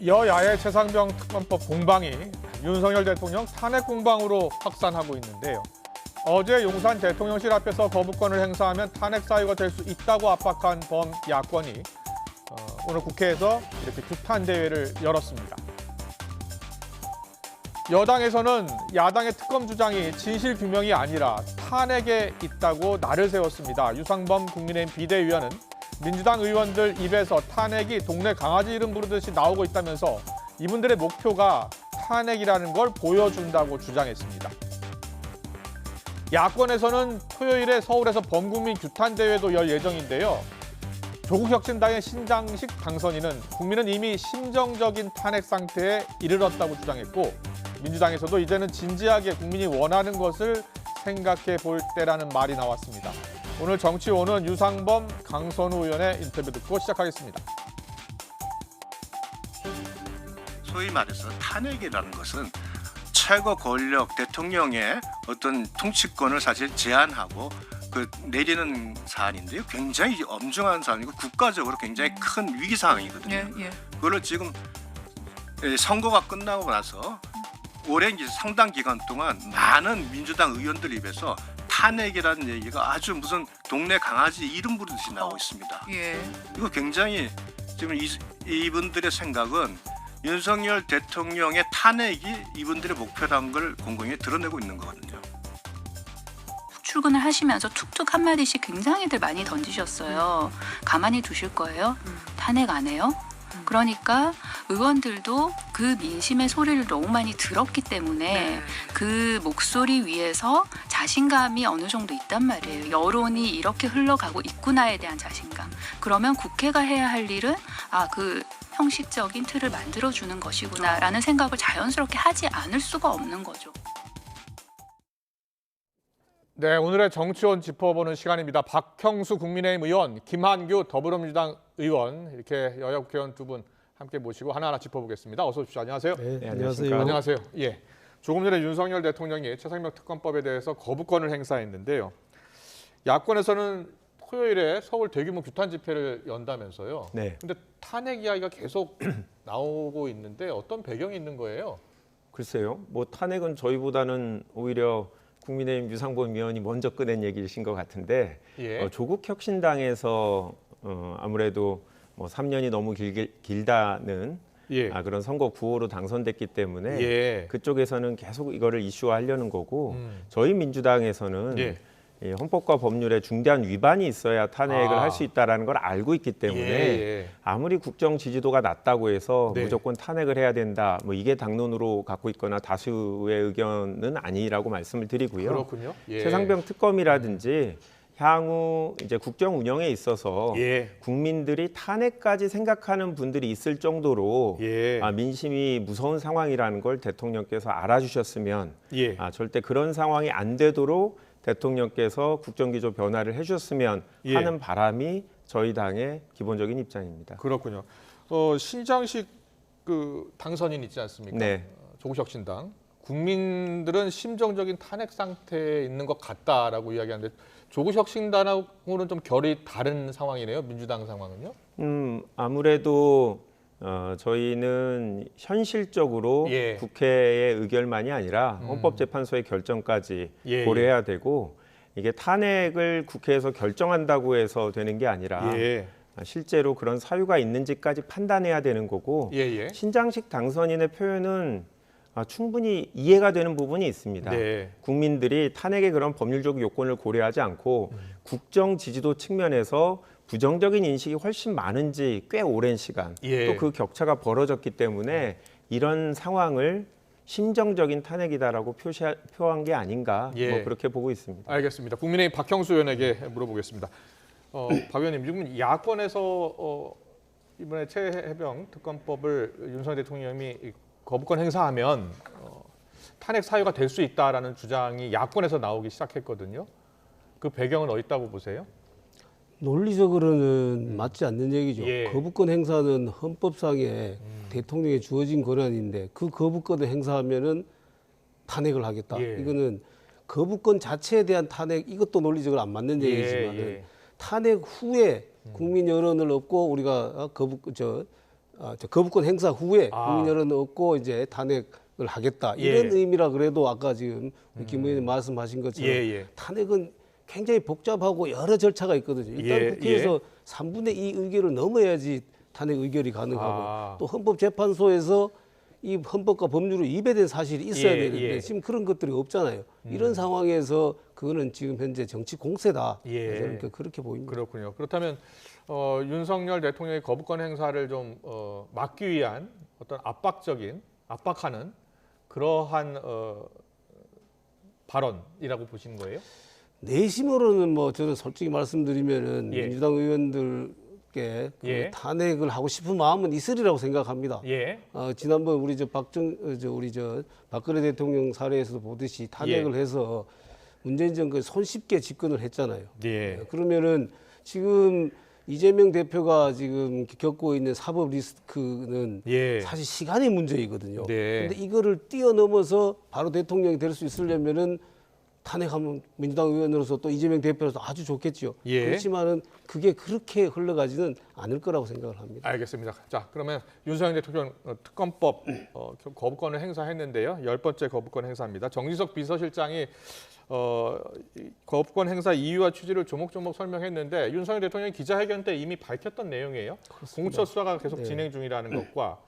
여야의 최상병 특검법 공방이 윤석열 대통령 탄핵 공방으로 확산하고 있는데요. 어제 용산 대통령실 앞에서 거부권을 행사하면 탄핵 사유가 될 수 있다고 압박한 범야권이 오늘 국회에서 이렇게 규탄 대회를 열었습니다. 여당에서는 야당의 특검 주장이 진실 규명이 아니라 탄핵에 있다고 날을 세웠습니다. 유상범 국민의힘 비대위원은 민주당 의원들 입에서 탄핵이 동네 강아지 이름 부르듯이 나오고 있다면서 이분들의 목표가 탄핵이라는 걸 보여준다고 주장했습니다. 야권에서는 토요일에 서울에서 범국민 규탄 대회도 열 예정인데요. 조국혁신당의 신장식 당선인은 국민은 이미 심정적인 탄핵 상태에 이르렀다고 주장했고, 민주당에서도 이제는 진지하게 국민이 원하는 것을 생각해 볼 때라는 말이 나왔습니다. 오늘 정치원은 유상범, 강선우 의원의 인터뷰 듣고 시작하겠습니다. 소위 말해서 탄핵이라는 것은 최고 권력 대통령의 어떤 통치권을 사실 제한하고 내리는 사안인데요. 굉장히 엄중한 사안이고 국가적으로 굉장히 큰 위기 상황이거든요. 그걸로 지금 선거가 끝나고 나서 오랜 상당 기간 동안 많은 민주당 의원들 입에서 탄핵이라는 얘기가 아주 무슨 동네 강아지 이름 부르듯이 나오고 있습니다. 이거 굉장히 지금 이분들의 생각은 윤석열 대통령의 탄핵이 이분들의 목표라는 걸 공공히 드러내고 있는 거거든요. 출근을 하시면서 툭툭 한마디씩 굉장히들 많이 던지셨어요. 가만히 두실 거예요? 탄핵 안 해요? 그러니까 의원들도 그 민심의 소리를 너무 많이 들었기 때문에 그 목소리 위에서 자신감이 어느 정도 있단 말이에요. 여론이 이렇게 흘러가고 있구나에 대한 자신감. 그러면 국회가 해야 할 일은 그 형식적인 틀을 만들어주는 것이구나라는 생각을 자연스럽게 하지 않을 수가 없는 거죠. 네, 오늘의 정치원 짚어보는 시간입니다. 박형수 국민의힘 의원, 김한규 더불어민주당 의원, 이렇게 여야 국회의원 두 분 함께 모시고 하나하나 짚어보겠습니다. 어서 오십시오. 안녕하세요. 네, 안녕하세요. 안녕하세요. 예, 조금 전에 윤석열 대통령이 최상병 특검법에 대해서 거부권을 행사했는데요. 야권에서는 토요일에 서울 대규모 규탄 집회를 연다면서요. 네. 근데 탄핵 이야기가 계속 나오고 있는데 어떤 배경이 있는 거예요? 글쎄요. 뭐 탄핵은 저희보다는 오히려 국민의힘 유상범 의원이 먼저 꺼낸 얘기이신 것 같은데 조국 혁신당에서 아무래도 뭐 3년이 너무 길다는 그런 선거 구호로 당선됐기 때문에 그쪽에서는 계속 이거를 이슈화하려는 거고 저희 민주당에서는 이 헌법과 법률에 중대한 위반이 있어야 탄핵을 할 수 있다는 걸 알고 있기 때문에 아무리 국정 지지도가 낮다고 해서 무조건 탄핵을 해야 된다. 뭐 이게 당론으로 갖고 있거나 다수의 의견은 아니라고 말씀을 드리고요. 그렇군요. 최상병 특검이라든지 향후 이제 국정 운영에 있어서 국민들이 탄핵까지 생각하는 분들이 있을 정도로 민심이 무서운 상황이라는 걸 대통령께서 알아주셨으면 절대 그런 상황이 안 되도록 대통령께서 국정기조 변화를 해주셨으면 하는 바람이 저희 당의 기본적인 입장입니다. 그렇군요. 신장식 당선인 있지 않습니까? 조국혁신당. 국민들은 심정적인 탄핵 상태에 있는 것 같다라고 이야기하는데 조국혁신당하고는 좀 결이 다른 상황이네요. 민주당 상황은요? 아무래도 저희는 현실적으로 국회의 의결만이 아니라 헌법재판소의 결정까지 고려해야 되고 이게 탄핵을 국회에서 결정한다고 해서 되는 게 아니라 실제로 그런 사유가 있는지까지 판단해야 되는 거고 신장식 당선인의 표현은 충분히 이해가 되는 부분이 있습니다. 국민들이 탄핵의 그런 법률적 요건을 고려하지 않고 국정 지지도 측면에서 부정적인 인식이 훨씬 많은지 꽤 오랜 시간 또 그 격차가 벌어졌기 때문에 이런 상황을 심정적인 탄핵이다라고 표한 게 아닌가 뭐 그렇게 보고 있습니다. 알겠습니다. 국민의힘 박형수 의원에게 물어보겠습니다. 박 의원님, 지금 야권에서 이번에 최해병 특검법을 윤석열 대통령이 거부권 행사하면 탄핵 사유가 될 수 있다라는 주장이 야권에서 나오기 시작했거든요. 그 배경은 어디 있다고 보세요? 논리적으로는 맞지 않는 얘기죠. 거부권 행사는 헌법상에 대통령에 주어진 권한인데 그 거부권을 행사하면은 탄핵을 하겠다. 이거는 거부권 자체에 대한 탄핵, 이것도 논리적으로 안 맞는 얘기지만은 탄핵 후에 국민 여론을 얻고 우리가 거부권 행사 후에 국민 여론을 얻고 이제 탄핵을 하겠다 이런 의미라 그래도 아까 지금 우리 김 의원님 말씀하신 것처럼 탄핵은 굉장히 복잡하고 여러 절차가 있거든요. 일단 국회에서 3분의 2 의결을 넘어야지 탄핵 의결이 가능하고 또 헌법재판소에서 이 헌법과 법률을 위배된 사실이 있어야 되는데 지금 그런 것들이 없잖아요. 이런 상황에서 그거는 지금 현재 정치 공세다. 저는 그렇게 보입니다. 그렇군요. 그렇다면 윤석열 대통령의 거부권 행사를 좀 막기 위한 어떤 압박하는 그러한 발언이라고 보시는 거예요? 내심으로는 뭐 저는 솔직히 말씀드리면은 민주당 의원들께 그 탄핵을 하고 싶은 마음은 있으리라고 생각합니다. 지난번 우리 박근혜 대통령 사례에서도 보듯이 탄핵을 해서 문재인 정권 손쉽게 집권을 했잖아요. 그러면은 지금 이재명 대표가 지금 겪고 있는 사법 리스크는 사실 시간의 문제이거든요. 근데 이거를 뛰어넘어서 바로 대통령이 될 수 있으려면은 탄핵하면 민주당 의원으로서 또 이재명 대표로서 아주 좋겠죠. 그렇지만은 그게 그렇게 흘러가지는 않을 거라고 생각을 합니다. 알겠습니다. 자, 그러면 윤석열 대통령 특검법 거부권을 행사했는데요. 10번째 거부권 행사입니다. 정진석 비서실장이 거부권 행사 이유와 취지를 조목조목 설명했는데 윤석열 대통령이 기자회견 때 이미 밝혔던 내용이에요. 그렇습니다. 공수처 수사가 계속 진행 중이라는 것과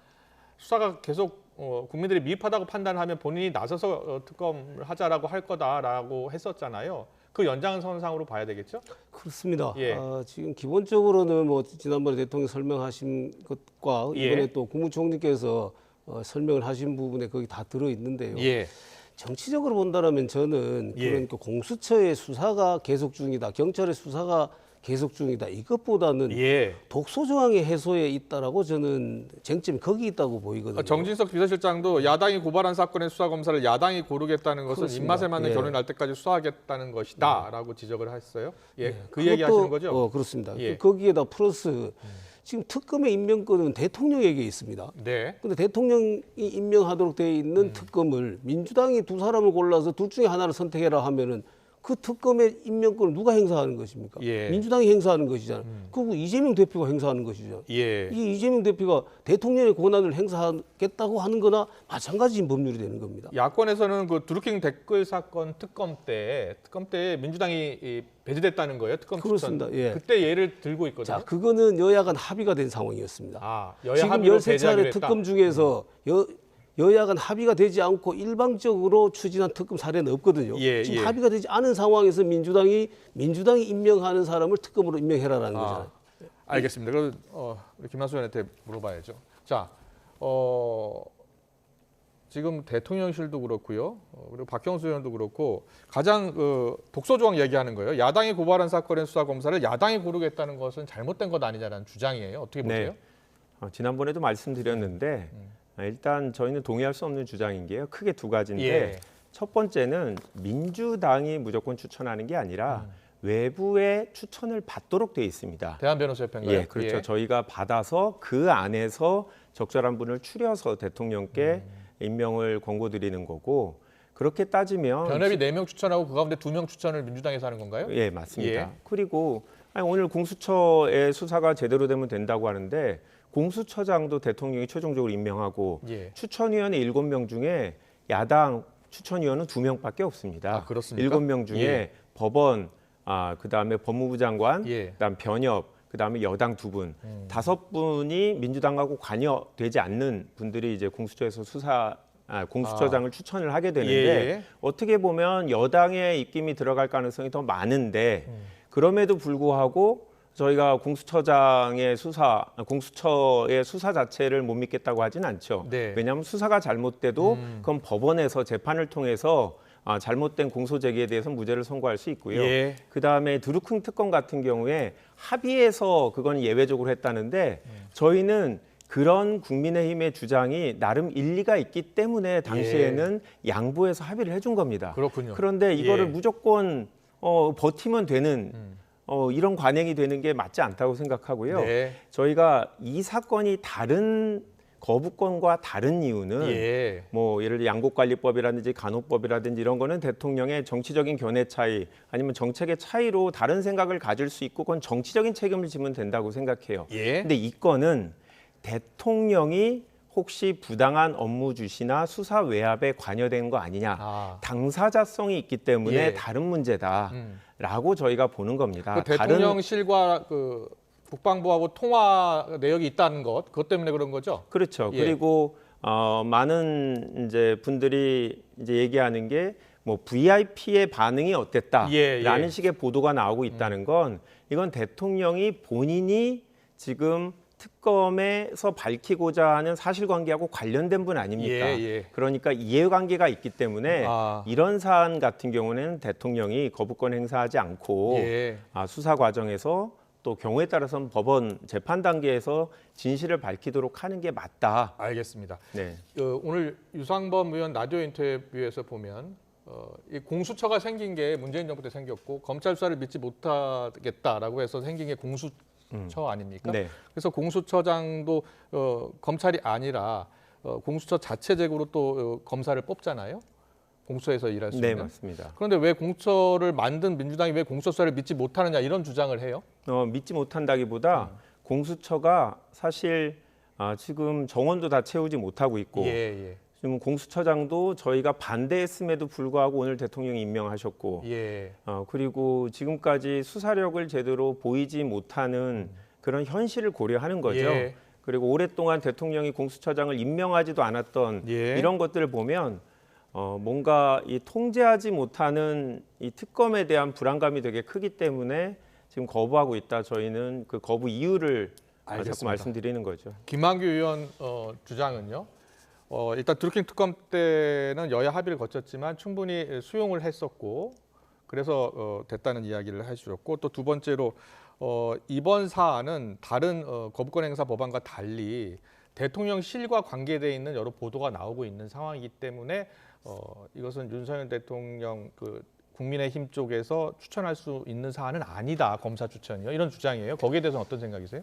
수사가 계속 국민들이 미흡하다고 판단하면 본인이 나서서 특검을 하자라고 할 거다라고 했었잖아요. 그 연장선상으로 봐야 되겠죠? 그렇습니다. 지금 기본적으로는 뭐 지난번에 대통령 설명하신 것과 이번에 또 국무총리께서 설명을 하신 부분에 거기 다 들어 있는데요. 정치적으로 본다면 저는 그런 공수처의 수사가 계속 중이다, 경찰의 수사가 계속 중이다. 이것보다는 독소 조항의 해소에 있다라고 저는 쟁점이 거기 있다고 보이거든요. 정진석 비서실장도 야당이 고발한 사건의 수사 검사를 야당이 고르겠다는 것은 그렇습니다. 입맛에 맞는 결론이 날 때까지 수사하겠다는 것이다라고 지적을 했어요. 그 얘기하시는 거죠? 그렇습니다. 거기에다 플러스 지금 특검의 임명권은 대통령에게 있습니다. 그런데 대통령이 임명하도록 되어 있는 특검을 민주당이 두 사람을 골라서 둘 중에 하나를 선택해라 하면은 그 특검의 임명권을 누가 행사하는 것입니까? 민주당이 행사하는 것이잖아요. 그리고 이재명 대표가 행사하는 것이죠. 이 이재명 대표가 대통령의 권한을 행사하겠다고 하는 거나 마찬가지인 법률이 되는 겁니다. 야권에서는 그 드루킹 댓글 사건 특검 때 민주당이 배제됐다는 거예요. 특검 그렇습니다. 추천. 그때 예를 들고 있거든요. 자, 그거는 여야 간 합의가 된 상황이었습니다. 여야 지금 합의로 13차례 특검 중에서 여야 간 합의가 되지 않고 일방적으로 추진한 특검 사례는 없거든요. 지금 합의가 되지 않은 상황에서 민주당이 임명하는 사람을 특검으로 임명해라라는 거잖아요. 알겠습니다. 그럼 우리 김한수 의원한테 물어봐야죠. 자, 지금 대통령실도 그렇고요. 그리고 박형수 의원도 그렇고 가장 독소 조항 얘기하는 거예요. 야당이 고발한 사건의 수사 검사를 야당이 고르겠다는 것은 잘못된 것 아니냐는 주장이에요. 어떻게 보세요? 지난번에도 말씀드렸는데 일단 저희는 동의할 수 없는 주장인 게요. 크게 두 가지인데 첫 번째는 민주당이 무조건 추천하는 게 아니라 외부의 추천을 받도록 되어 있습니다. 대한변호사협회인가요? 그렇죠. 저희가 받아서 그 안에서 적절한 분을 추려서 대통령께 임명을 권고드리는 거고 그렇게 따지면 변협이 4명 추천하고 그 가운데 2명 추천을 민주당에서 하는 건가요? 맞습니다. 그리고 오늘 공수처의 수사가 제대로 되면 된다고 하는데 공수처장도 대통령이 최종적으로 임명하고 추천위원회 7명 중에 야당 추천위원은 2명밖에 없습니다. 그렇습니까? 7명 중에 법원, 그다음에 법무부 장관, 그다음 변협, 그다음에 여당 2분, 5분이 민주당하고 관여되지 않는 분들이 이제 공수처에서 공수처장을 추천을 하게 되는데 어떻게 보면 여당의 입김이 들어갈 가능성이 더 많은데 그럼에도 불구하고 저희가 공수처의 수사 자체를 못 믿겠다고 하진 않죠. 왜냐하면 수사가 잘못돼도 그건 법원에서 재판을 통해서 잘못된 공소 제기에 대해서 무죄를 선고할 수 있고요. 그다음에 드루킹 특검 같은 경우에 합의해서 그건 예외적으로 했다는데 저희는 그런 국민의힘의 주장이 나름 일리가 있기 때문에 당시에는 양보해서 합의를 해준 겁니다. 그렇군요. 그런데 이거를 무조건 버티면 되는 이런 관행이 되는 게 맞지 않다고 생각하고요. 저희가 이 사건이 다른 거부권과 다른 이유는 뭐 예를 들어 양곡관리법이라든지 간호법이라든지 이런 거는 대통령의 정치적인 견해 차이 아니면 정책의 차이로 다른 생각을 가질 수 있고 그건 정치적인 책임을 지면 된다고 생각해요. 근데 이 건은 대통령이 혹시 부당한 업무 주시나 수사 외압에 관여된 거 아니냐. 당사자성이 있기 때문에 예. 다른 문제다라고 저희가 보는 겁니다. 그 대통령실과 그 국방부하고 통화 내역이 있다는 것, 그것 때문에 그런 거죠? 그렇죠. 예. 그리고 많은 이제 분들이 이제 얘기하는 게 뭐 VIP의 반응이 어땠다라는 예. 식의 보도가 나오고 있다는 건 이건 대통령이 본인이 지금 특검에서 밝히고자 하는 사실관계하고 관련된 분 아닙니까? 예. 그러니까 이해관계가 있기 때문에 이런 사안 같은 경우는 대통령이 거부권 행사하지 않고 수사 과정에서 또 경우에 따라서는 법원 재판 단계에서 진실을 밝히도록 하는 게 맞다. 알겠습니다. 네. 오늘 유상범 의원 라디오 인터뷰에서 보면 이 공수처가 생긴 게 문재인 정부 때 생겼고 검찰 수사를 믿지 못하겠다라고 해서 생긴 게 공수처 아닙니까? 네. 그래서 공수처장도 검찰이 아니라 공수처 자체적으로 또 검사를 뽑잖아요. 공수처에서 일할 수 네, 있는. 맞습니다. 그런데 왜 공수처를 만든 민주당이 왜 공수처 수사를 믿지 못하느냐 이런 주장을 해요? 믿지 못한다기보다 공수처가 사실 지금 정원도 다 채우지 못하고 있고 지금 공수처장도 저희가 반대했음에도 불구하고 오늘 대통령이 임명하셨고 그리고 지금까지 수사력을 제대로 보이지 못하는 그런 현실을 고려하는 거죠. 그리고 오랫동안 대통령이 공수처장을 임명하지도 않았던 이런 것들을 보면 뭔가 이 통제하지 못하는 이 특검에 대한 불안감이 되게 크기 때문에 지금 거부하고 있다. 저희는 그 거부 이유를 자꾸 말씀드리는 거죠. 김만규 의원 주장은요. 일단 드루킹 특검 때는 여야 합의를 거쳤지만 충분히 수용을 했었고 그래서 됐다는 이야기를 해주셨고 또 두 번째로 이번 사안은 다른 거부권 행사 법안과 달리 대통령실과 관계되어 있는 여러 보도가 나오고 있는 상황이기 때문에 이것은 윤석열 대통령 그 국민의힘 쪽에서 추천할 수 있는 사안은 아니다. 검사 추천이요. 이런 주장이에요. 거기에 대해서는 어떤 생각이세요?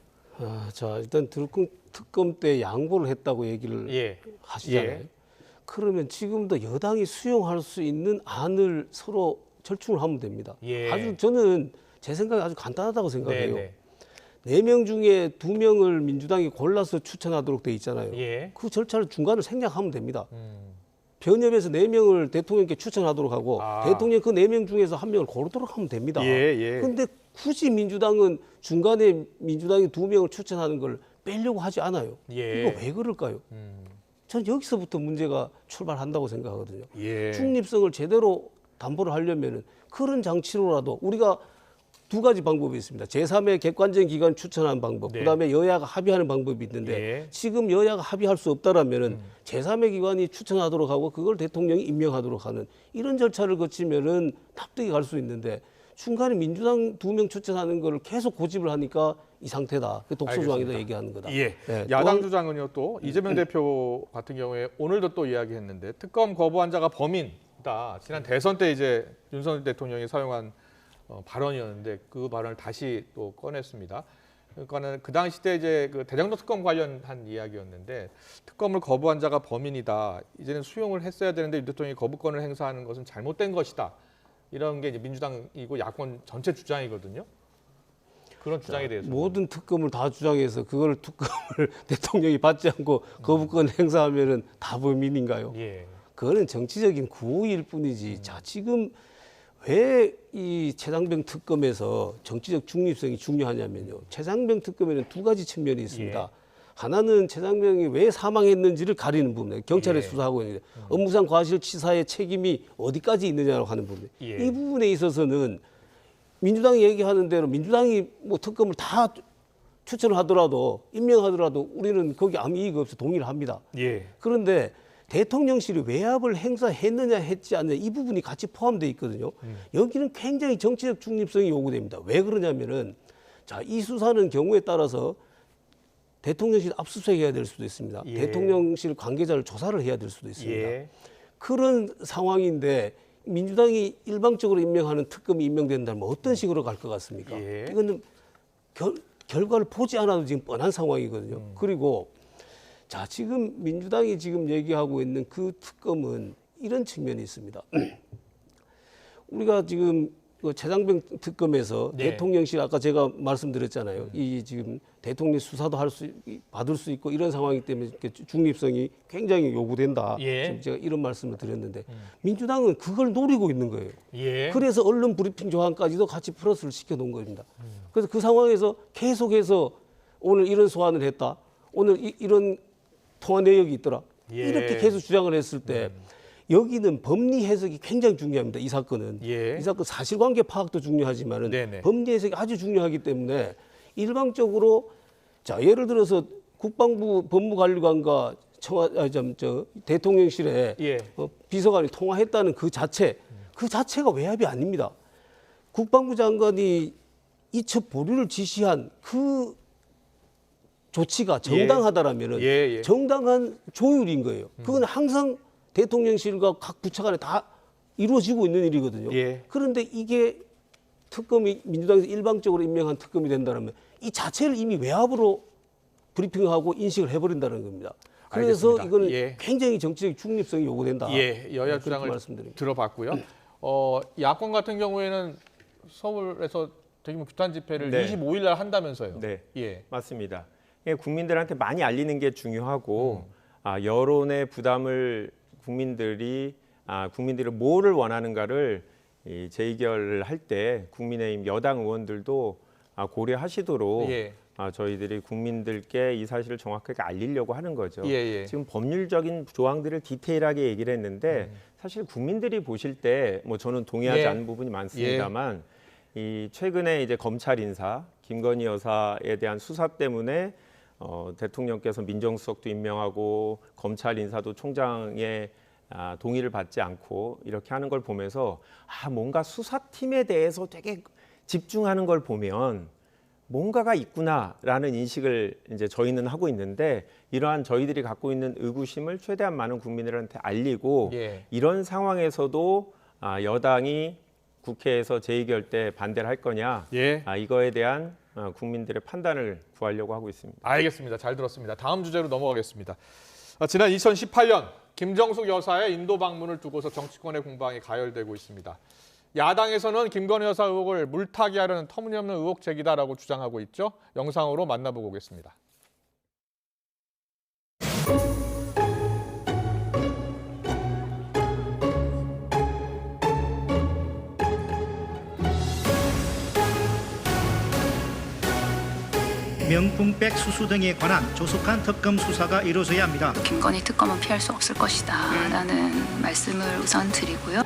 자, 일단 드루킹 특검 때 양보를 했다고 얘기를 하시잖아요. 그러면 지금도 여당이 수용할 수 있는 안을 서로 절충을 하면 됩니다. 아주 저는 제 생각이 아주 간단하다고 생각해요. 4명 중에 2명을 민주당이 골라서 추천하도록 돼 있잖아요. 그 절차를 중간을 생략하면 됩니다. 변협에서 4명을 대통령께 추천하도록 하고 대통령 그 4명 중에서 1명을 고르도록 하면 됩니다. 그런데 굳이 민주당은 중간에 민주당이 2명을 추천하는 걸 빼려고 하지 않아요. 이거 왜 그럴까요? 전 여기서부터 문제가 출발한다고 생각하거든요. 중립성을 제대로 담보를 하려면 그런 장치로라도 우리가 2가지 방법이 있습니다. 제3의 객관적인 기관 추천하는 방법, 그다음에 여야가 합의하는 방법이 있는데 지금 여야가 합의할 수 없다라면은 제3의 기관이 추천하도록 하고 그걸 대통령이 임명하도록 하는 이런 절차를 거치면은 납득이 갈 수 있는데 중간에 민주당 2명 추천하는 걸 계속 고집을 하니까 이 상태다. 그 독소조항이다 얘기하는 거다. 야당 주장은요 또 이재명 대표 같은 경우에 오늘도 또 이야기했는데 특검 거부한 자가 범인이다. 지난 대선 때 이제 윤석열 대통령이 사용한 발언이었는데 그 발언을 다시 또 꺼냈습니다. 그러니까는 그 당시 때 이제 그 대장동 특검 관련한 이야기였는데 특검을 거부한 자가 범인이다. 이제는 수용을 했어야 되는데 윤 대통령이 거부권을 행사하는 것은 잘못된 것이다. 이런 게 이제 민주당이고 야권 전체 주장이거든요. 그런 주장에 대해서 모든 특검을 다 주장해서 그걸 특검을 대통령이 받지 않고 거부권 행사하면은 다 범인인가요? 그거는 정치적인 구호일 뿐이지. 자, 지금 왜 이 최장병 특검에서 정치적 중립성이 중요하냐면요. 최장병 특검에는 2가지 측면이 있습니다. 하나는 최장병이 왜 사망했는지를 가리는 부분이에요. 경찰에 수사하고 있는데 업무상 과실치사의 책임이 어디까지 있느냐고 하는 부분. 이 부분에 있어서는 민주당이 얘기하는 대로 민주당이 뭐 특검을 다 추천을 하더라도 임명하더라도 우리는 거기 아무 이의가 없어 동의를 합니다. 그런데 대통령실이 외압을 행사했느냐 했지 않느냐 이 부분이 같이 포함되어 있거든요. 여기는 굉장히 정치적 중립성이 요구됩니다. 왜 그러냐면은 자, 이 수사는 경우에 따라서 대통령실 압수수색해야 될 수도 있습니다. 대통령실 관계자를 조사를 해야 될 수도 있습니다. 그런 상황인데 민주당이 일방적으로 임명하는 특검이 임명된다면 어떤 식으로 갈 것 같습니까? 이거는 결과를 보지 않아도 지금 뻔한 상황이거든요. 그리고 자, 지금 민주당이 지금 얘기하고 있는 그 특검은 이런 측면이 있습니다. 우리가 지금 그 최장병 특검에서 네. 대통령실 아까 제가 말씀드렸잖아요. 이 지금 대통령 수사도 받을 수 있고 이런 상황이기 때문에 이렇게 중립성이 굉장히 요구된다. 예. 지금 제가 이런 말씀을 드렸는데 민주당은 그걸 노리고 있는 거예요. 예. 그래서 언론 브리핑 조항까지도 같이 플러스를 시켜놓은 겁니다. 그래서 그 상황에서 계속해서 오늘 이런 소환을 했다. 오늘 이런 통화 내역이 있더라. 예. 이렇게 계속 주장을 했을 때 여기는 법리 해석이 굉장히 중요합니다. 이 사건은. 예. 이 사건 사실관계 파악도 중요하지만은 네네. 법리 해석이 아주 중요하기 때문에 일방적으로 자 예를 들어서 국방부 법무관리관과 대통령실에 예. 비서관이 통화했다는 그 자체가 외압이 아닙니다. 국방부 장관이 이첩 보류를 지시한 그 조치가 정당하다라면은 예. 정당한 조율인 거예요. 그건 항상 대통령실과 각 부처 간에 다 이루어지고 있는 일이거든요. 예. 그런데 이게 특검이 민주당에서 일방적으로 임명한 특검이 된다면 이 자체를 이미 외압으로 브리핑하고 인식을 해버린다는 겁니다. 그래서 알겠습니다. 이거는 예. 굉장히 정치적 중립성이 요구된다. 예, 여야 그렇게 주장을 말씀드립니다. 들어봤고요. 야권 같은 경우에는 서울에서 대규모 규탄 집회를 네. 25일 날 한다면서요. 네. 예. 맞습니다. 국민들한테 많이 알리는 게 중요하고 여론의 부담을 국민들이 뭐를 원하는가를 재의결을 할 때 국민의힘 여당 의원들도 고려하시도록 예. 저희들이 국민들께 이 사실을 정확하게 알리려고 하는 거죠. 예. 지금 법률적인 조항들을 디테일하게 얘기를 했는데 사실 국민들이 보실 때 뭐 저는 동의하지 예. 않는 부분이 많습니다만 이 최근에 이제 검찰 인사 김건희 여사에 대한 수사 때문에 대통령께서 민정수석도 임명하고 검찰 인사도 총장의 동의를 받지 않고 이렇게 하는 걸 보면서 뭔가 수사팀에 대해서 되게 집중하는 걸 보면 뭔가가 있구나라는 인식을 이제 저희는 하고 있는데 이러한 저희들이 갖고 있는 의구심을 최대한 많은 국민들한테 알리고 예. 이런 상황에서도 여당이 국회에서 제2결 때 반대를 할 거냐 예. 이거에 대한 국민들의 판단을 구하려고 하고 있습니다. 알겠습니다. 잘 들었습니다. 다음 주제로 넘어가겠습니다. 지난 2018년 김정숙 여사의 인도 방문을 두고서 정치권의 공방이 가열되고 있습니다. 야당에서는 김건희 여사 의혹을 물타기 하려는 터무니없는 의혹 제기다라고 주장하고 있죠. 영상으로 만나보고 오겠습니다. 명품백 수수 등에 관한 조속한 특검 수사가 이루어져야 합니다. 김건희 특검은 피할 수 없을 것이다 라는 말씀을 우선 드리고요.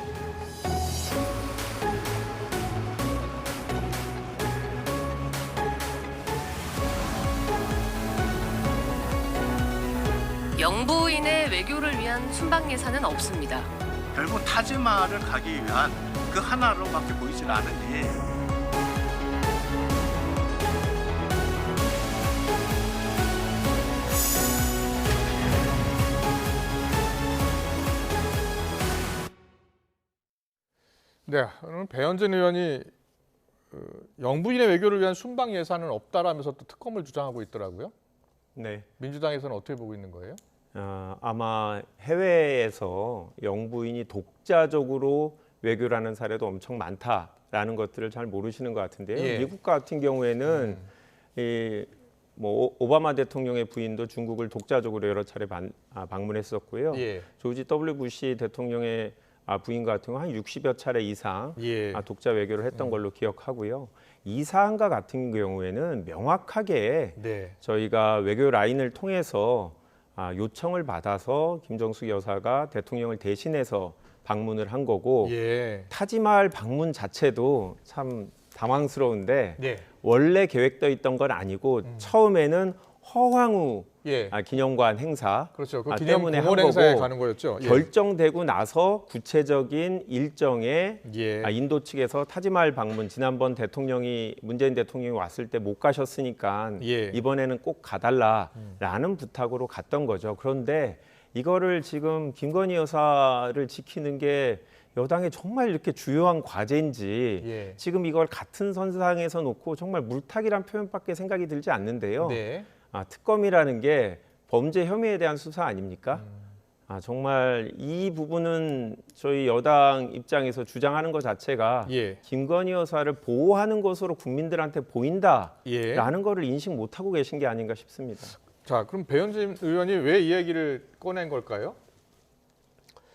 영부인의 외교를 위한 순방 예산은 없습니다. 결국 타지마를 가기 위한 그 하나로밖에 보이질 않으니 네, 오늘 배현진 의원이 영부인의 외교를 위한 순방 예산은 없다라면서 또 특검을 주장하고 있더라고요. 네. 민주당에서는 어떻게 보고 있는 거예요? 아마 해외에서 영부인이 독자적으로 외교를 하는 사례도 엄청 많다라는 것들을 잘 모르시는 것 같은데요. 예. 미국 같은 경우에는 오바마 대통령의 부인도 중국을 독자적으로 여러 차례 방문했었고요. 예. 조지 W 부시 대통령의 부인 같은 경우 한 60여 차례 이상 예. 독자 외교를 했던 걸로 기억하고요. 이 사안과 같은 경우에는 명확하게 네. 저희가 외교 라인을 통해서 요청을 받아서 김정숙 여사가 대통령을 대신해서 방문을 한 거고 예. 타지마할 방문 자체도 참 당황스러운데 네. 원래 계획되어 있던 건 아니고 처음에는 허황우 예. 기념관 행사 그렇죠. 그 때문에 한 기념 행사에 거고 가는 거였죠. 예. 결정되고 나서 구체적인 일정에 예. 인도 측에서 타지마할 방문 지난번 문재인 대통령이 왔을 때 못 가셨으니까 예. 이번에는 꼭 가달라라는 부탁으로 갔던 거죠. 그런데 이거를 지금 김건희 여사를 지키는 게 여당의 정말 이렇게 주요한 과제인지 예. 지금 이걸 같은 선상에서 놓고 정말 물타기란 표현밖에 생각이 들지 않는데요. 네. 특검이라는 게 범죄 혐의에 대한 수사 아닙니까? 정말 이 부분은 저희 여당 입장에서 주장하는 것 자체가 김건희 여사를 보호하는 것으로 국민들한테 보인다라는 거를 인식 못하고 계신 게 아닌가 싶습니다. 자, 그럼 배현진 의원이 왜 이 얘기를 꺼낸 걸까요?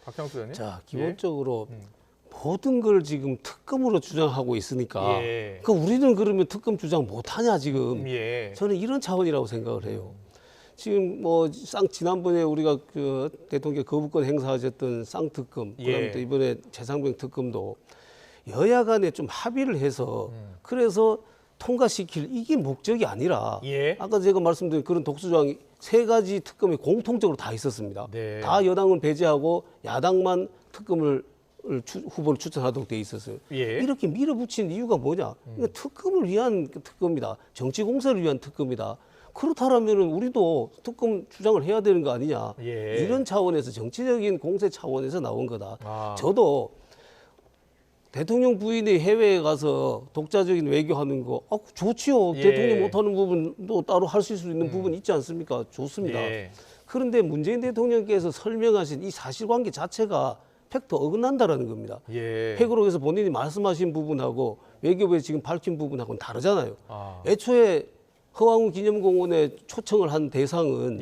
박형수 의원님. 자, 기본적으로 모든 걸 지금 특검으로 주장하고 있으니까 그러니까 우리는 그러면 특검 주장 못하냐 지금. 저는 이런 차원이라고 생각을 해요. 지금 뭐 지난번에 우리가 그 대통령 거부권 행사하셨던 쌍특검, 그다음에 또 이번에 최상병 특검도 여야 간에 좀 합의를 해서 그래서 통과시킬 이게 목적이 아니라 아까 제가 말씀드린 그런 독수조항이 3가지 특검이 공통적으로 다 있었습니다. 다 여당은 배제하고 야당만 특검을 후보를 추천하도록 돼 있었어요. 이렇게 밀어붙인 이유가 뭐냐? 이거 특검을 위한 특검이다. 정치 공세를 위한 특검이다. 그렇다면 우리도 특검 주장을 해야 되는 거 아니냐. 이런 차원에서 정치적인 공세 차원에서 나온 거다. 저도 대통령 부인이 해외에 가서 독자적인 외교하는 거 좋지요. 대통령이 못하는 부분도 따로 할 수 있는 부분 있지 않습니까? 좋습니다. 그런데 문재인 대통령께서 설명하신 이 사실관계 자체가 팩트 어긋난다라는 겁니다. 회고록에서 본인이 말씀하신 부분하고 외교부에 지금 밝힌 부분하고는 다르잖아요. 애초에 허황우 기념공원에 초청을 한 대상은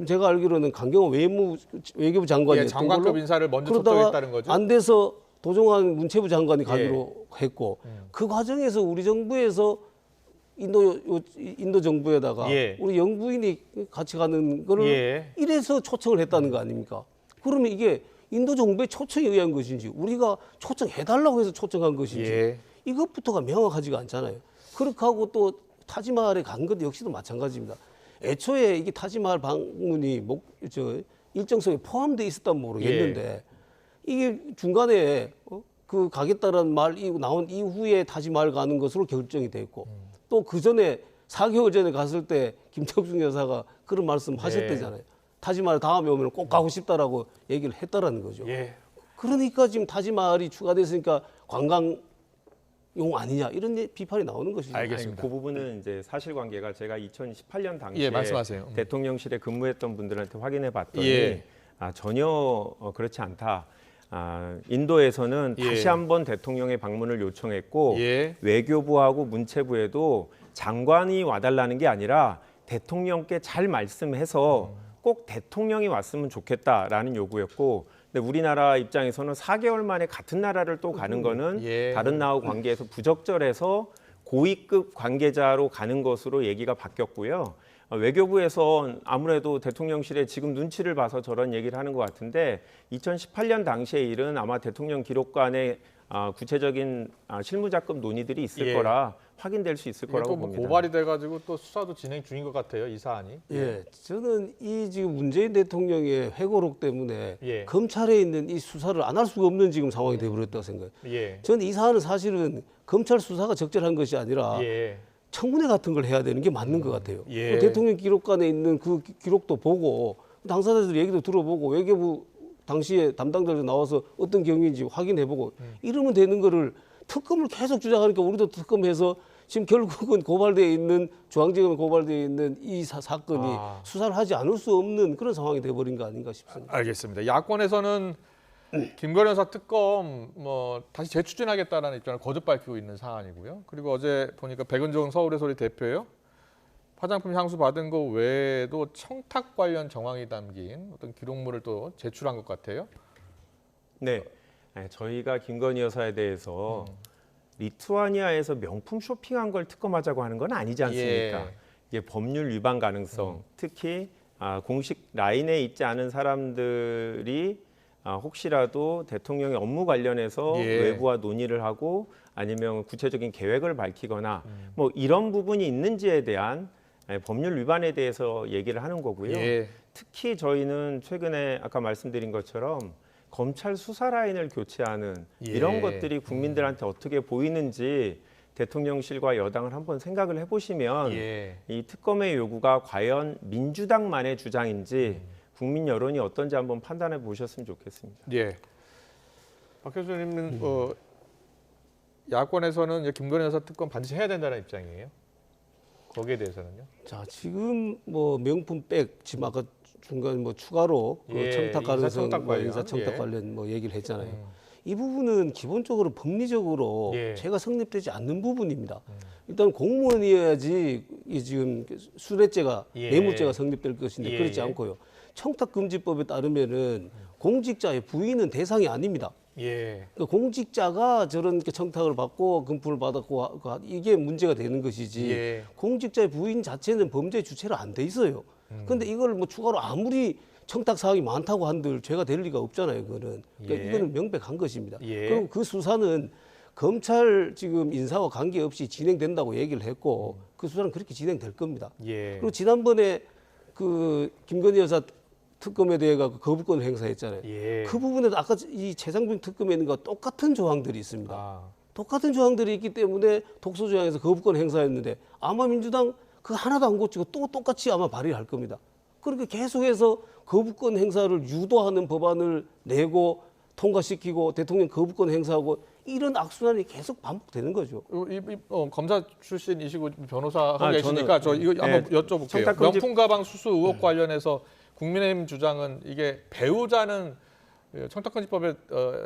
제가 알기로는 강경호 외교부 장관이었던 장관급 걸로 인사를 먼저 초청했다는 거죠. 안 돼서 도종환 문체부 장관이 가기로 했고 그 과정에서 우리 정부에서 인도 정부에다가 우리 영부인이 같이 가는 거를 이래서 초청을 했다는 거 아닙니까? 그러면 이게 인도 정부의 초청에 의한 것인지 우리가 초청해달라고 해서 초청한 것인지 이것부터가 명확하지가 않잖아요. 그렇게 하고 또 타지마할에 간 것도 역시도 마찬가지입니다. 애초에 이게 타지마할 방문이 일정성에 포함되어 있었다면 모르겠는데 이게 중간에 그 가겠다라는 말이 나온 이후에 타지마할 가는 것으로 결정이 됐고 또 그 전에 4개월 전에 갔을 때 김덕중 여사가 그런 말씀 하셨대잖아요. 타지마할 다음에 오면 꼭 가고 싶다라고 얘기를 했다라는 거죠. 그러니까 지금 타지마할이 추가됐으니까 관광용 아니냐 이런 비판이 나오는 것이죠. 알겠습니다. 그 부분은 이제 사실관계가 제가 2018년 당시에 말씀하세요. 대통령실에 근무했던 분들한테 확인해 봤더니 전혀 그렇지 않다. 인도에서는 다시 한번 대통령의 방문을 요청했고 외교부하고 문체부에도 장관이 와달라는 게 아니라 대통령께 잘 말씀해서 꼭 대통령이 왔으면 좋겠다라는 요구였고 근데 우리나라 입장에서는 4개월 만에 같은 나라를 또 가는 거는 다른 나라와 관계에서 부적절해서 고위급 관계자로 가는 것으로 얘기가 바뀌었고요. 외교부에서 아무래도 대통령실에 지금 눈치를 봐서 저런 얘기를 하는 것 같은데 2018년 당시의 일은 아마 대통령 기록관에 구체적인 실무자급 논의들이 있을 거라 확인될 수 있을 거라고 봅니다. 고발이 돼가지고 또 수사도 진행 중인 것 같아요, 이 사안이. 저는 이 지금 문재인 대통령의 회고록 때문에 검찰에 있는 이 수사를 안 할 수가 없는 지금 상황이 되어버렸다고 생각해요. 저는 이 사안은 사실은 검찰 수사가 적절한 것이 아니라 청문회 같은 걸 해야 되는 게 맞는 것 같아요. 대통령 기록관에 있는 그 기록도 보고 당사자들 얘기도 들어보고 외교부 당시에 담당자들 나와서 어떤 경위인지 확인해보고 이러면 되는 거를 특검을 계속 주장하니까 우리도 특검해서 지금 결국은 고발되어 있는 중앙지검에 고발되어 있는 이 사건이 수사를 하지 않을 수 없는 그런 상황이 돼버린 거 아닌가 싶습니다. 알겠습니다. 야권에서는 김건희 여사 특검 다시 재추진하겠다라는 입장을 거듭 밝히고 있는 사안이고요. 그리고 어제 보니까 백은종 서울의 소리 대표요. 화장품 향수 받은 거 외에도 청탁 관련 정황이 담긴 어떤 기록물을 또 제출한 것 같아요. 네, 저희가 김건희 여사에 대해서 리투아니아에서 명품 쇼핑한 걸 특검하자고 하는 건 아니지 않습니까? 이게 법률 위반 가능성, 특히 공식 라인에 있지 않은 사람들이 혹시라도 대통령의 업무 관련해서 외부와 논의를 하고 아니면 구체적인 계획을 밝히거나 뭐 이런 부분이 있는지에 대한 법률 위반에 대해서 얘기를 하는 거고요. 특히 저희는 최근에 아까 말씀드린 것처럼 검찰 수사 라인을 교체하는 이런 것들이 국민들한테 어떻게 보이는지 대통령실과 여당을 한번 생각을 해보시면 이 특검의 요구가 과연 민주당만의 주장인지 국민 여론이 어떤지 한번 판단해 보셨으면 좋겠습니다. 박 교수님은 야권에서는 김건희 여사 특검 반드시 해야 된다는 입장이에요. 거기에 대해서는요? 자, 지금 뭐 명품백 지금 아까 중간 뭐 추가로 예, 청탁 가능성, 인사청탁 관련. 인사청탁 예. 관련 뭐 얘기를 했잖아요. 이 부분은 기본적으로 법리적으로 예. 죄가 성립되지 않는 부분입니다. 일단 공무원이어야지 이 지금 순회죄가 예. 뇌물죄가 성립될 것인데 예, 그렇지 예. 않고요. 청탁금지법에 따르면은 공직자의 부인은 대상이 아닙니다. 예. 그러니까 공직자가 저런 청탁을 받고 금품을 받았고 이게 문제가 되는 것이지 예. 공직자의 부인 자체는 범죄 주체로 안 돼 있어요. 그런데 이걸 뭐 추가로 아무리 청탁 사항이 많다고 한들 죄가 될 리가 없잖아요. 그거는 그러니까 예. 이거는 명백한 것입니다. 예. 그리고 그 수사는 검찰 지금 인사와 관계없이 진행된다고 얘기를 했고 그 수사는 그렇게 진행될 겁니다. 예. 그리고 지난번에 그 김건희 여사 특검에 대해 갖고 거부권을 행사했잖아요. 예. 그 부분에도 아까 이 최상병 특검에 있는 거 똑같은 조항들이 있습니다. 아. 똑같은 조항들이 있기 때문에 독소 조항에서 거부권 행사했는데 아마 민주당 그 하나도 안 고치고 또 똑같이 아마 발의할 겁니다. 그러니까 계속해서 거부권 행사를 유도하는 법안을 내고 통과시키고 대통령 거부권 행사하고 이런 악순환이 계속 반복되는 거죠. 검사 출신이시고 변호사 하고 아, 계시니까 저 이거 한번 여쭤볼게요. 청탁금지- 명품 가방 수수 의혹 관련해서 국민의힘 주장은 이게 배우자는 청탁금지법에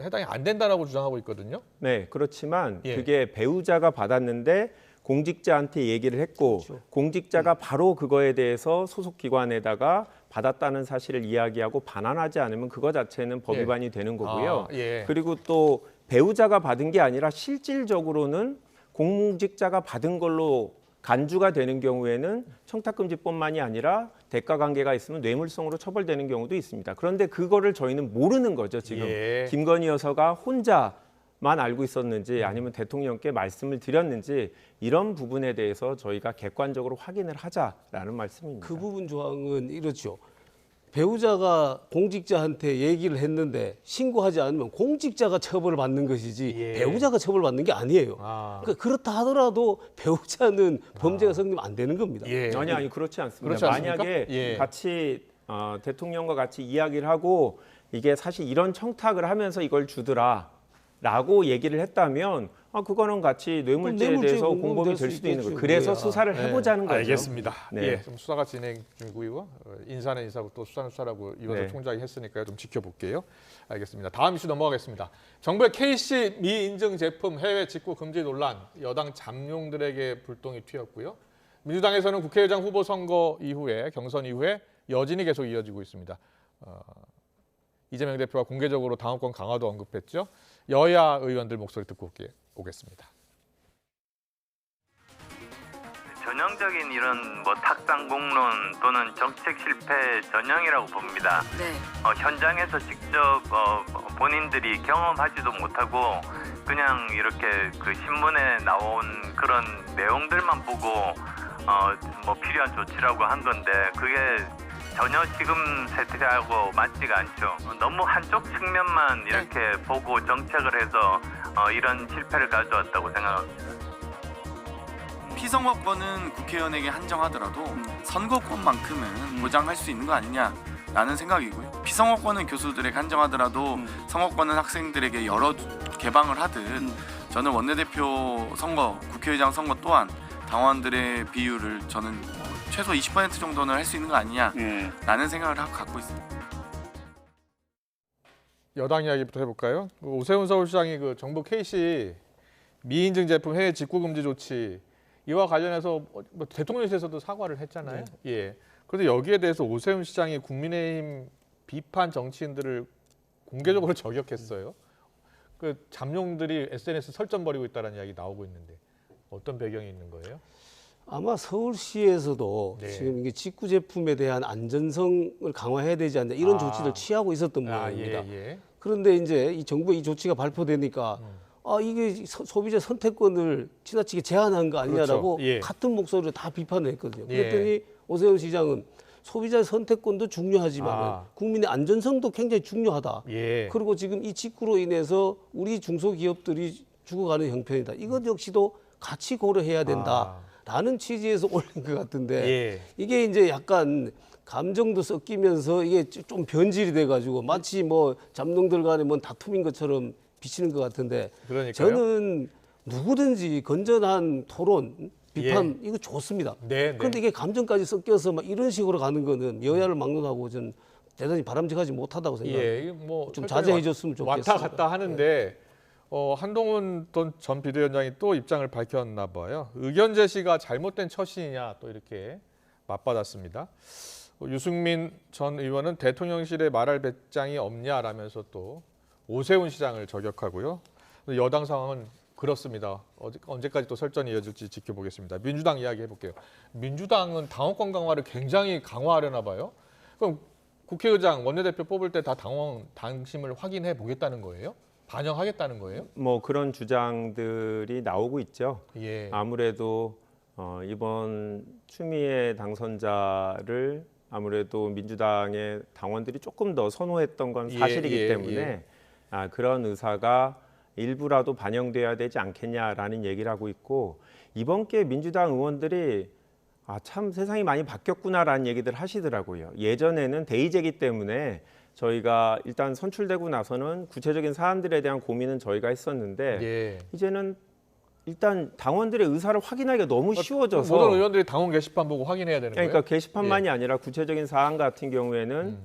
해당이 안 된다라고 주장하고 있거든요. 네, 그렇지만 예. 그게 배우자가 받았는데 공직자한테 얘기를 했고 그렇죠. 공직자가 바로 그거에 대해서 소속 기관에다가 받았다는 사실을 이야기하고 반환하지 않으면 그거 자체는 법 예. 위반이 되는 거고요. 아, 예. 그리고 또 배우자가 받은 게 아니라 실질적으로는 공직자가 받은 걸로 간주가 되는 경우에는 청탁금지법만이 아니라 대가 관계가 있으면 뇌물성으로 처벌되는 경우도 있습니다. 그런데 그거를 저희는 모르는 거죠. 지금 예. 김건희 여사가 혼자만 알고 있었는지 아니면 대통령께 말씀을 드렸는지 이런 부분에 대해서 저희가 객관적으로 확인을 하자라는 말씀입니다. 그 부분 조항은 이렇죠. 배우자가 공직자한테 얘기를 했는데 신고하지 않으면 공직자가 처벌을 받는 것이지 예. 배우자가 처벌받는 게 아니에요. 아. 그러니까 그렇다 하더라도 배우자는 범죄가 성립 안 되는 겁니다. 예. 아니 그렇지 않습니다. 그렇지 않습니까? 만약에 예. 같이 대통령과 같이 이야기를 하고 이게 사실 이런 청탁을 하면서 이걸 주더라라고 얘기를 했다면 그거는 같이 뇌물죄에 뇌물죄 대해서 공범 공범이 될 될 수 수도 있는 거예요. 있겠죠. 그래서 예. 수사를 예. 해보자는 거죠. 알겠습니다. 네. 예, 좀 수사가 진행 중이고요. 인사는 인사고 또 수사는 수사라고 이원석 네. 총장이 했으니까요. 좀 지켜볼게요. 알겠습니다. 다음 이슈 넘어가겠습니다. 정부의 KC 미인증 제품 해외 직구 금지 논란, 여당 잠룡들에게 불똥이 튀었고요. 민주당에서는 국회의장 후보 선거 이후에 경선 이후에 여진이 계속 이어지고 있습니다. 이재명 대표가 공개적으로 당원권 강화도 언급했죠. 여야 의원들 목소리 듣고 오겠습니다. 전형적인 이런 뭐 탁상 공론 또는 정책 실패 전형이라고 봅니다. 네. 현장에서 직접 본인들이 경험하지도 못하고 그냥 이렇게 그 신문에 나온 그런 내용들만 보고 뭐 필요한 조치라고 한 건데 그게 전혀 지금 세태하고 맞지가 않죠. 너무 한쪽 측면만 이렇게 보고 정책을 해서 이런 실패를 가져왔다고 생각합니다. 피선거권은 국회의원에게 한정하더라도 선거권만큼은 보장할 수 있는 거 아니냐라는 생각이고요. 피선거권은 교수들에게 한정하더라도 선거권은 학생들에게 개방을 하든 저는 원내대표 선거, 국회의장 선거 또한 당원들의 비율을 저는 최소 20% 정도는 할 수 있는 거 아니냐라는 생각을 갖고 있습니다. 여당 이야기부터 해볼까요? 오세훈 서울시장이 그 정부 KC 미인증 제품 해외 직구 금지 조치 이와 관련해서 뭐 대통령실에서도 사과를 했잖아요. 네. 예. 그런데 여기에 대해서 오세훈 시장이 국민의힘 비판 정치인들을 공개적으로 저격했어요. 그 잠룡들이 SNS 설전 벌이고 있다는 이야기 나오고 있는데 어떤 배경이 있는 거예요? 아마 서울시에서도 네. 지금 이게 직구 제품에 대한 안전성을 강화해야 되지 않나 이런 조치를 취하고 있었던 모양입니다. 예. 그런데 이제 이 정부의 이 조치가 발표되니까 이게 소비자 선택권을 지나치게 제한한 거 아니냐라고 그렇죠. 예. 같은 목소리로 다 비판을 했거든요. 예. 그랬더니 오세훈 시장은 소비자 선택권도 중요하지만 국민의 안전성도 굉장히 중요하다. 예. 그리고 지금 이 직구로 인해서 우리 중소기업들이 죽어가는 형편이다. 이것 역시도 같이 고려해야 된다라는 취지에서 올린 것 같은데 예. 이게 이제 약간 감정도 섞이면서 이게 좀 변질이 돼가지고 마치 뭐 잠룡들 간에 뭔 다툼인 것처럼 비치는 것 같은데 그러니까요. 저는 누구든지 건전한 토론 비판 이거 좋습니다. 네. 그런데 이게 감정까지 섞여서 막 이런 식으로 가는 거는 여야를 막론하고 전 대단히 바람직하지 못하다고 생각합니다. 좀 자제해 줬으면 좋겠습니다. 왔다 갔다 하는데 한동훈 전 비대위원장이 또 입장을 밝혔나 봐요. 의견 제시가 잘못된 처신이냐 또 이렇게 맞받았습니다. 유승민 전 의원은 대통령실에 말할 배짱이 없냐라면서 또 오세훈 시장을 저격하고요. 여당 상황은 그렇습니다. 언제까지 또 설전이 이어질지 지켜보겠습니다. 민주당 이야기 해볼게요. 민주당은 당원권 강화를 굉장히 강화하려나 봐요. 그럼 국회의장, 원내대표 뽑을 때 다 당심을 확인해 보겠다는 거예요? 반영하겠다는 거예요? 뭐 그런 주장들이 나오고 있죠. 예. 아무래도 이번 추미애 당선자를 아무래도 민주당의 당원들이 조금 더 선호했던 건 사실이기 때문에 그런 의사가 일부라도 반영돼야 되지 않겠냐라는 얘기를 하고 있고, 이번 기회에 민주당 의원들이 참 세상이 많이 바뀌었구나라는 얘기들 하시더라고요. 예전에는 대의제기 때문에 저희가 일단 선출되고 나서는 구체적인 사안들에 대한 고민은 저희가 했었는데 이제는 일단 당원들의 의사를 확인하기가 너무 쉬워져서 모든 의원들이 당원 게시판 보고 확인해야 되는 거예요? 그러니까 게시판만이 아니라 구체적인 사안 같은 경우에는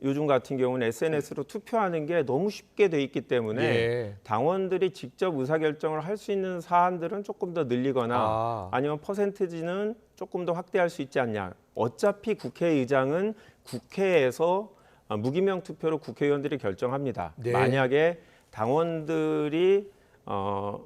요즘 같은 경우는 SNS로 투표하는 게 너무 쉽게 돼 있기 때문에 당원들이 직접 의사결정을 할 수 있는 사안들은 조금 더 늘리거나 아니면 퍼센티지는 조금 더 확대할 수 있지 않냐. 어차피 국회의장은 국회에서 무기명 투표로 국회의원들이 결정합니다. 만약에 당원들이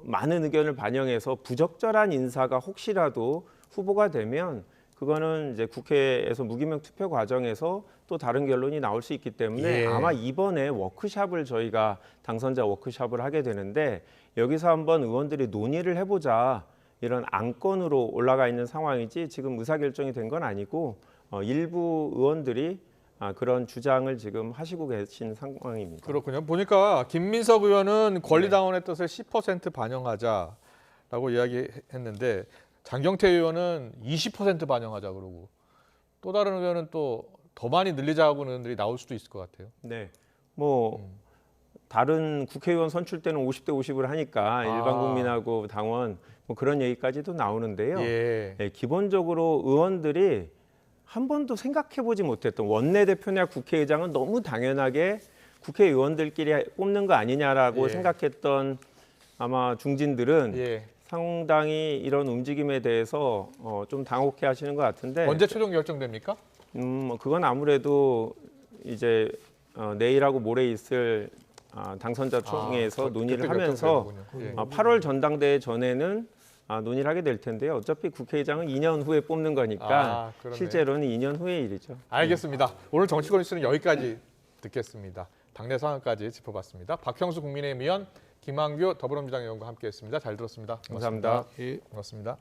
많은 의견을 반영해서 부적절한 인사가 혹시라도 후보가 되면 그거는 이제 국회에서 무기명 투표 과정에서 또 다른 결론이 나올 수 있기 때문에 아마 이번에 워크숍을 저희가 당선자 워크숍을 하게 되는데 여기서 한번 의원들이 논의를 해보자, 이런 안건으로 올라가 있는 상황이지 지금 의사결정이 된 건 아니고 일부 의원들이 그런 주장을 지금 하시고 계신 상황입니다. 그렇군요. 보니까 김민석 의원은 권리당원의 뜻을 10% 반영하자라고 이야기했는데 장경태 의원은 20% 반영하자 그러고, 또 다른 의원은 또 더 많이 늘리자고 하는 의원들이 나올 수도 있을 것 같아요. 네, 뭐 다른 국회의원 선출 때는 50대 50을 하니까 일반 국민하고 당원 뭐 그런 얘기까지도 나오는데요. 기본적으로 의원들이 한 번도 생각해보지 못했던, 원내대표나 국회의장은 너무 당연하게 국회의원들끼리 뽑는 거 아니냐라고 생각했던 아마 중진들은 상당히 이런 움직임에 대해서 좀 당혹해 하시는 것 같은데, 언제 최종 결정됩니까? 그건 아무래도 이제 내일하고 모레 있을 당선자 총회에서 논의를 하면서 8월 전당대회 전에는 논의를 하게 될 텐데요. 어차피 국회의장은 2년 후에 뽑는 거니까 실제로는 2년 후의 일이죠. 알겠습니다. 오늘 정치권 이슈는 여기까지 듣겠습니다. 당내 상황까지 짚어봤습니다. 박형수 국민의힘 의원, 김한규 더불어민주당 의원과 함께했습니다. 잘 들었습니다. 감사합니다. 고맙습니다.